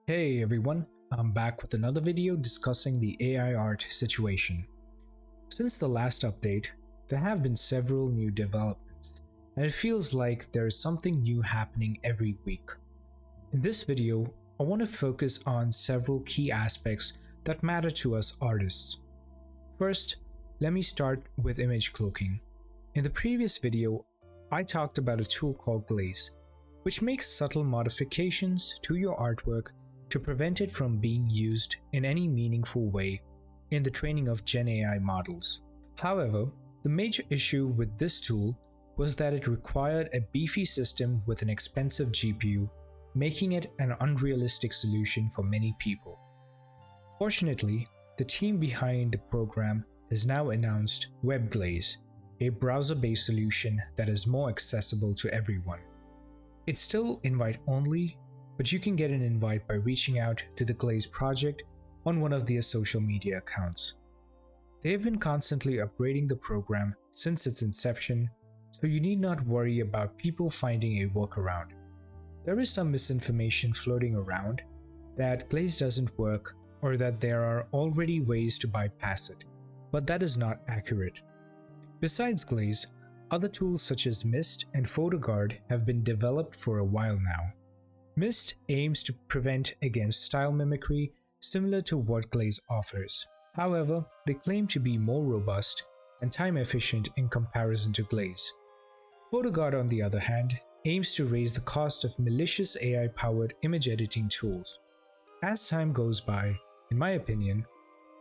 Hey everyone, I'm back with another video discussing the AI art situation. Since the last update, there have been several new developments, and it feels like there is something new happening every week. In this video, I want to focus on several key aspects that matter to us artists. First, let me start with image cloaking. In the previous video, I talked about a tool called Glaze, which makes subtle modifications to your artwork to prevent it from being used in any meaningful way in the training of Gen AI models. However, the major issue with this tool was that it required a beefy system with an expensive GPU, making it an unrealistic solution for many people. Fortunately, the team behind the program has now announced WebGlaze, a browser-based solution that is more accessible to everyone. It's still invite-only, but you can get an invite by reaching out to the Glaze project on one of their social media accounts. They've been constantly upgrading the program since its inception, so you need not worry about people finding a workaround. There is some misinformation floating around that Glaze doesn't work or that there are already ways to bypass it, but that is not accurate. Besides Glaze, other tools such as Mist and PhotoGuard have been developed for a while now. Mist aims to prevent against style mimicry similar to what Glaze offers. However, they claim to be more robust and time efficient in comparison to Glaze. PhotoGuard, on the other hand, aims to raise the cost of malicious AI-powered image editing tools. As time goes by, in my opinion,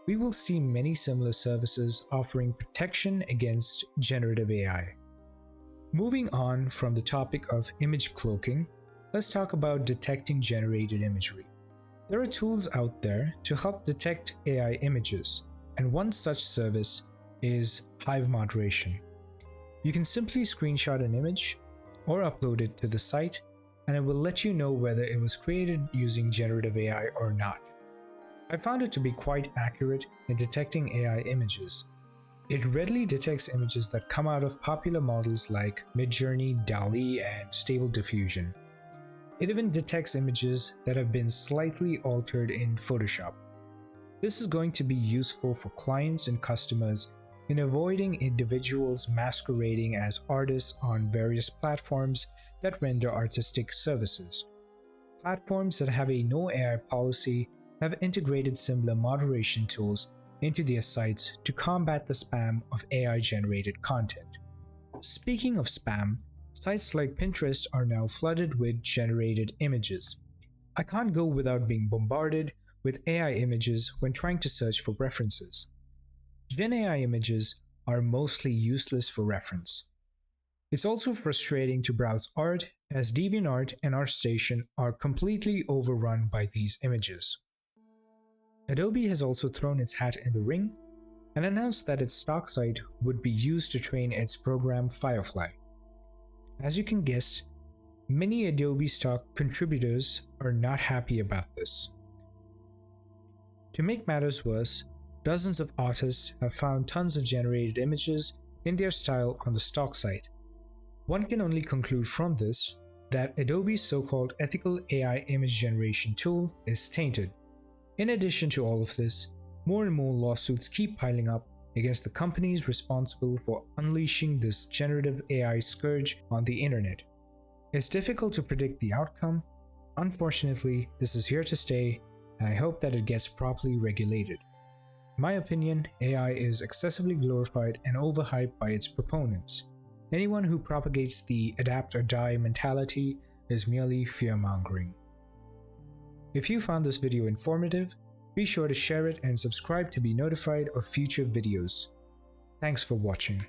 we will see many similar services offering protection against generative AI. Moving on from the topic of image cloaking, let's talk about detecting generated imagery. There are tools out there to help detect AI images, and one such service is Hive Moderation. You can simply screenshot an image or upload it to the site, and it will let you know whether it was created using generative AI or not. I found it to be quite accurate in detecting AI images. It readily detects images that come out of popular models like Midjourney, DALL-E, and Stable Diffusion. It even detects images that have been slightly altered in Photoshop. This is going to be useful for clients and customers in avoiding individuals masquerading as artists on various platforms that render artistic services. Platforms that have a no AI policy have integrated similar moderation tools into their sites to combat the spam of AI-generated content. Speaking of spam, sites like Pinterest are now flooded with generated images. I can't go without being bombarded with AI images when trying to search for references. Gen AI images are mostly useless for reference. It's also frustrating to browse art, as DeviantArt and ArtStation are completely overrun by these images. Adobe has also thrown its hat in the ring and announced that its stock site would be used to train its program Firefly. As you can guess, many Adobe stock contributors are not happy about this. To make matters worse, dozens of artists have found tons of generated images in their style on the stock site. One can only conclude from this that Adobe's so-called ethical AI image generation tool is tainted. In addition to all of this, more and more lawsuits keep piling up against the companies responsible for unleashing this generative AI scourge on the internet. It's difficult to predict the outcome. Unfortunately, this is here to stay, and I hope that it gets properly regulated. In my opinion, AI is excessively glorified and overhyped by its proponents. Anyone who propagates the adapt or die mentality is merely fear-mongering. If you found this video informative, be sure to share it and subscribe to be notified of future videos. Thanks for watching.